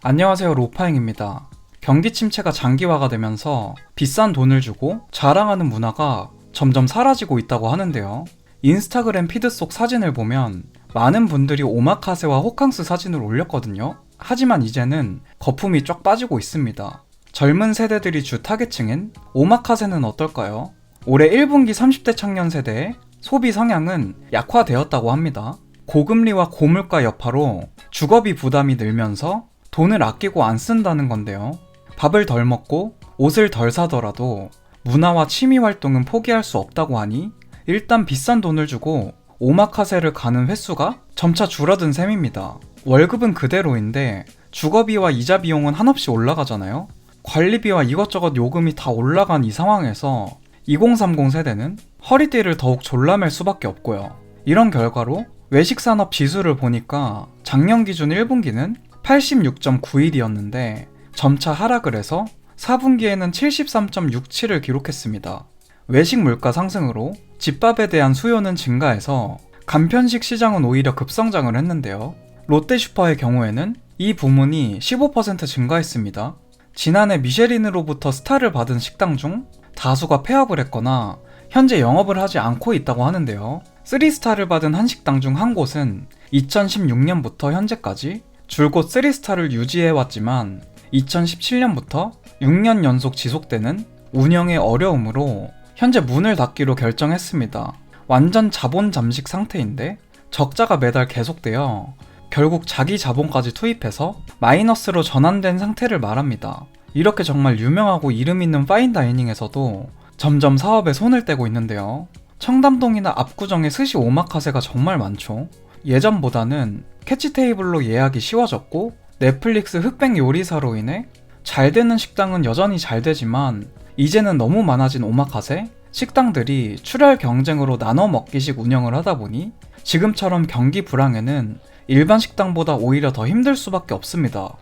안녕하세요, 로파잉입니다. 경기 침체가 장기화가 되면서 비싼 돈을 주고 자랑하는 문화가 점점 사라지고 있다고 하는데요. 인스타그램 피드 속 사진을 보면 많은 분들이 오마카세와 호캉스 사진을 올렸거든요. 하지만 이제는 거품이 쫙 빠지고 있습니다. 젊은 세대들이 주 타겟층인 오마카세는 어떨까요? 올해 1분기 30대 청년 세대의 소비 성향은 약화되었다고 합니다. 고금리와 고물가 여파로 주거비 부담이 늘면서 돈을 아끼고 안 쓴다는 건데요. 밥을 덜 먹고 옷을 덜 사더라도 문화와 취미 활동은 포기할 수 없다고 하니 일단 비싼 돈을 주고 오마카세를 가는 횟수가 점차 줄어든 셈입니다. 월급은 그대로인데 주거비와 이자 비용은 한없이 올라가잖아요. 관리비와 이것저것 요금이 다 올라간 이 상황에서 2030 세대는 허리띠를 더욱 졸라맬 수밖에 없고요. 이런 결과로 외식산업 지수를 보니까 작년 기준 1분기는 86.91이었는데 점차 하락을 해서 4분기에는 73.67을 기록했습니다. 외식 물가 상승으로 집밥에 대한 수요는 증가해서 간편식 시장은 오히려 급성장을 했는데요. 롯데슈퍼의 경우에는 이 부문이 15% 증가했습니다. 지난해 미쉐린으로부터 스타를 받은 식당 중 다수가 폐업을 했거나 현재 영업을 하지 않고 있다고 하는데요. 3스타를 받은 한 식당 중 한 곳은 2016년부터 현재까지 줄곧 3스타를 유지해왔지만 2017년부터 6년 연속 지속되는 운영의 어려움으로 현재 문을 닫기로 결정했습니다. 완전 자본 잠식 상태인데 적자가 매달 계속되어 결국 자기 자본까지 투입해서 마이너스로 전환된 상태를 말합니다. 이렇게 정말 유명하고 이름 있는 파인다이닝에서도 점점 사업에 손을 떼고 있는데요. 청담동이나 압구정의 스시 오마카세가 정말 많죠. 예전보다는 캐치 테이블로 예약이 쉬워졌고 넷플릭스 흑백 요리사로 인해 잘 되는 식당은 여전히 잘 되지만 이제는 너무 많아진 오마카세, 식당들이 출혈 경쟁으로 나눠 먹기식 운영을 하다 보니 지금처럼 경기 불황에는 일반 식당보다 오히려 더 힘들 수밖에 없습니다.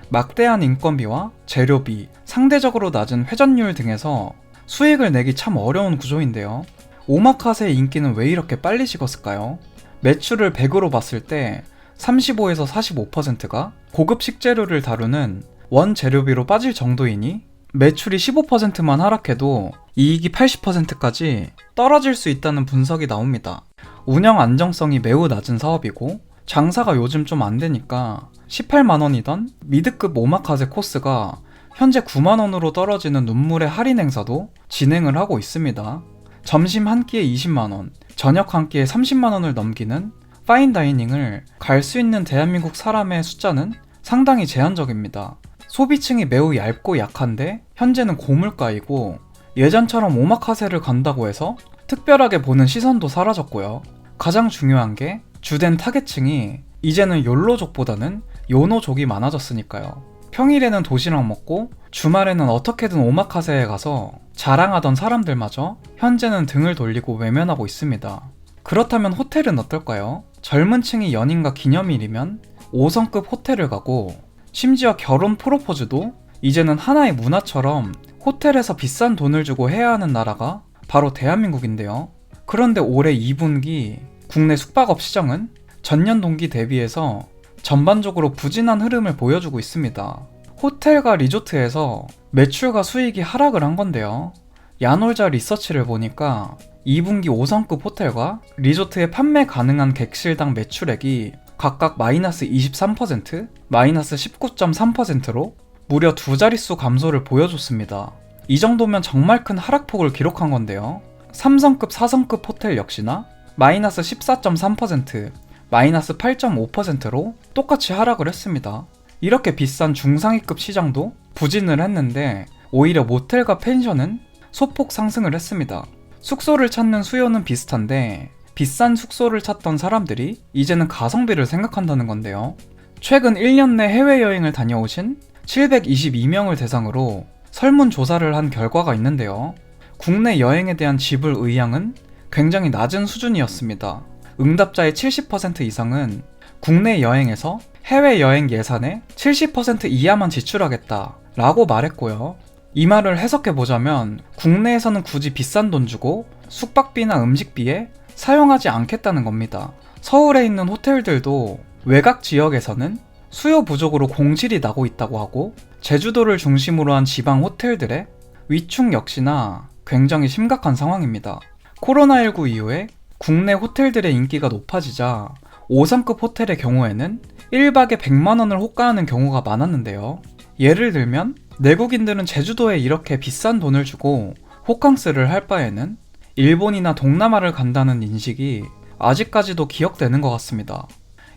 막대한 인건비와 재료비, 상대적으로 낮은 회전율 등에서 수익을 내기 참 어려운 구조인데요. 오마카세의 인기는 왜 이렇게 빨리 식었을까요? 매출을 100으로 봤을 때 35에서 45%가 고급 식재료를 다루는 원재료비로 빠질 정도이니 매출이 15%만 하락해도 이익이 80%까지 떨어질 수 있다는 분석이 나옵니다. 운영 안정성이 매우 낮은 사업이고 장사가 요즘 좀 안 되니까 18만원이던 미드급 오마카세 코스가 현재 9만원으로 떨어지는 눈물의 할인 행사도 진행을 하고 있습니다. 점심 한 끼에 20만원, 저녁 한 끼에 30만원을 넘기는 파인다이닝을 갈 수 있는 대한민국 사람의 숫자는 상당히 제한적입니다. 소비층이 매우 얇고 약한데 현재는 고물가이고 예전처럼 오마카세를 간다고 해서 특별하게 보는 시선도 사라졌고요. 가장 중요한 게 주된 타겟층이 이제는 욜로족보다는 요노족이 많아졌으니까요. 평일에는 도시락 먹고 주말에는 어떻게든 오마카세에 가서 자랑하던 사람들마저 현재는 등을 돌리고 외면하고 있습니다. 그렇다면 호텔은 어떨까요? 젊은 층이 연인과 기념일이면 5성급 호텔을 가고 심지어 결혼 프로포즈도 이제는 하나의 문화처럼 호텔에서 비싼 돈을 주고 해야 하는 나라가 바로 대한민국인데요. 그런데 올해 2분기 국내 숙박업 시장은 전년 동기 대비해서 전반적으로 부진한 흐름을 보여주고 있습니다. 호텔과 리조트에서 매출과 수익이 하락을 한 건데요. 야놀자 리서치를 보니까 2분기 5성급 호텔과 리조트에 판매 가능한 객실당 매출액이 각각 마이너스 23%, 마이너스 19.3%로 무려 두 자릿수 감소를 보여줬습니다. 이 정도면 정말 큰 하락폭을 기록한 건데요. 3성급, 4성급 호텔 역시나 마이너스 14.3%, 마이너스 8.5%로 똑같이 하락을 했습니다. 이렇게 비싼 중상위급 시장도 부진을 했는데 오히려 모텔과 펜션은 소폭 상승을 했습니다. 숙소를 찾는 수요는 비슷한데 비싼 숙소를 찾던 사람들이 이제는 가성비를 생각한다는 건데요. 최근 1년 내 해외여행을 다녀오신 722명을 대상으로 설문조사를 한 결과가 있는데요. 국내 여행에 대한 지불 의향은 굉장히 낮은 수준이었습니다. 응답자의 70% 이상은 국내 여행에서 해외여행 예산의 70% 이하만 지출하겠다 라고 말했고요. 이 말을 해석해보자면 국내에서는 굳이 비싼 돈 주고 숙박비나 음식비에 사용하지 않겠다는 겁니다. 서울에 있는 호텔들도 외곽 지역에서는 수요 부족으로 공실이 나고 있다고 하고, 제주도를 중심으로 한 지방 호텔들의 위축 역시나 굉장히 심각한 상황입니다. 코로나19 이후에 국내 호텔들의 인기가 높아지자 5성급 호텔의 경우에는 1박에 100만원을 호가하는 경우가 많았는데요. 예를 들면 내국인들은 제주도에 이렇게 비싼 돈을 주고 호캉스를 할 바에는 일본이나 동남아를 간다는 인식이 아직까지도 기억되는 것 같습니다.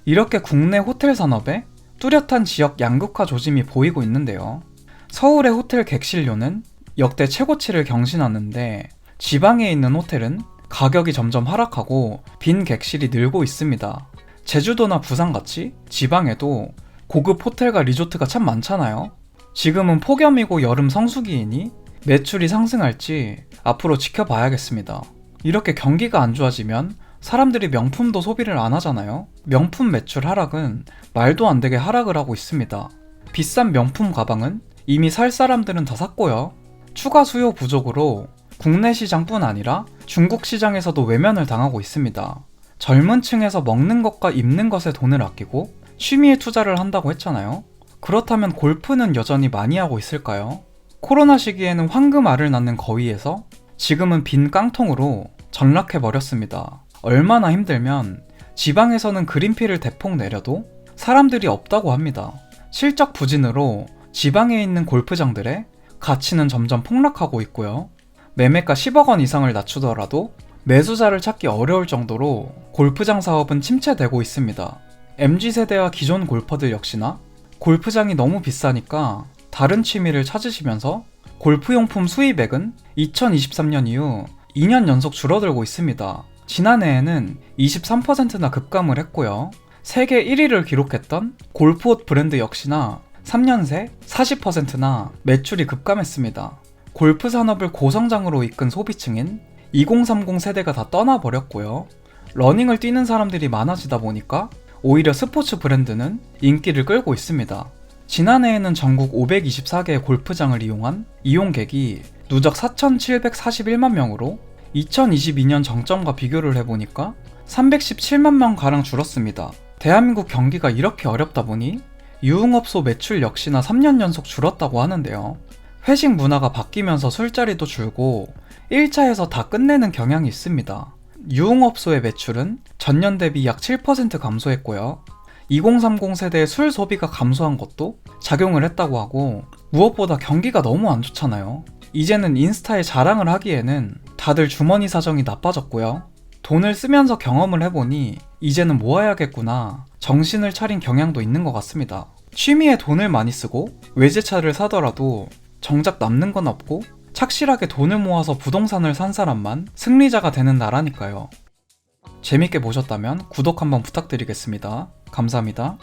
이렇게 국내 호텔 산업에 뚜렷한 지역 양극화 조짐이 보이고 있는데요. 서울의 호텔 객실료는 역대 최고치를 경신하는데, 지방에 있는 호텔은 가격이 점점 하락하고 빈 객실이 늘고 있습니다. 제주도나 부산같이 지방에도 고급 호텔과 리조트가 참 많잖아요. 지금은 폭염이고 여름 성수기이니 매출이 상승할지 앞으로 지켜봐야겠습니다. 이렇게 경기가 안 좋아지면 사람들이 명품도 소비를 안 하잖아요. 명품 매출 하락은 말도 안 되게 하락을 하고 있습니다. 비싼 명품 가방은 이미 살 사람들은 다 샀고요. 추가 수요 부족으로 국내 시장뿐 아니라 중국 시장에서도 외면을 당하고 있습니다. 젊은 층에서 먹는 것과 입는 것에 돈을 아끼고 취미에 투자를 한다고 했잖아요. 그렇다면 골프는 여전히 많이 하고 있을까요? 코로나 시기에는 황금알을 낳는 거위에서 지금은 빈 깡통으로 전락해버렸습니다. 얼마나 힘들면 지방에서는 그린피를 대폭 내려도 사람들이 없다고 합니다. 실적 부진으로 지방에 있는 골프장들의 가치는 점점 폭락하고 있고요. 매매가 10억 원 이상을 낮추더라도 매수자를 찾기 어려울 정도로 골프장 사업은 침체되고 있습니다. MZ세대와 기존 골퍼들 역시나 골프장이 너무 비싸니까 다른 취미를 찾으시면서 골프용품 수입액은 2023년 이후 2년 연속 줄어들고 있습니다. 지난해에는 23%나 급감을 했고요. 세계 1위를 기록했던 골프옷 브랜드 역시나 3년 새 40%나 매출이 급감했습니다. 골프 산업을 고성장으로 이끈 소비층인 2030 세대가 다 떠나버렸고요. 러닝을 뛰는 사람들이 많아지다 보니까 오히려 스포츠 브랜드는 인기를 끌고 있습니다. 지난해에는 전국 524개의 골프장을 이용한 이용객이 누적 4,741만 명으로 2022년 정점과 비교를 해보니까 317만 명가량 줄었습니다. 대한민국 경기가 이렇게 어렵다 보니 유흥업소 매출 역시나 3년 연속 줄었다고 하는데요. 회식 문화가 바뀌면서 술자리도 줄고 1차에서 다 끝내는 경향이 있습니다. 유흥업소의 매출은 전년 대비 약 7% 감소했고요. 2030 세대의 술 소비가 감소한 것도 작용을 했다고 하고, 무엇보다 경기가 너무 안 좋잖아요. 이제는 인스타에 자랑을 하기에는 다들 주머니 사정이 나빠졌고요. 돈을 쓰면서 경험을 해보니 이제는 모아야겠구나 정신을 차린 경향도 있는 것 같습니다. 취미에 돈을 많이 쓰고 외제차를 사더라도 정작 남는 건 없고 착실하게 돈을 모아서 부동산을 산 사람만 승리자가 되는 나라니까요. 재밌게 보셨다면 구독 한번 부탁드리겠습니다. 감사합니다.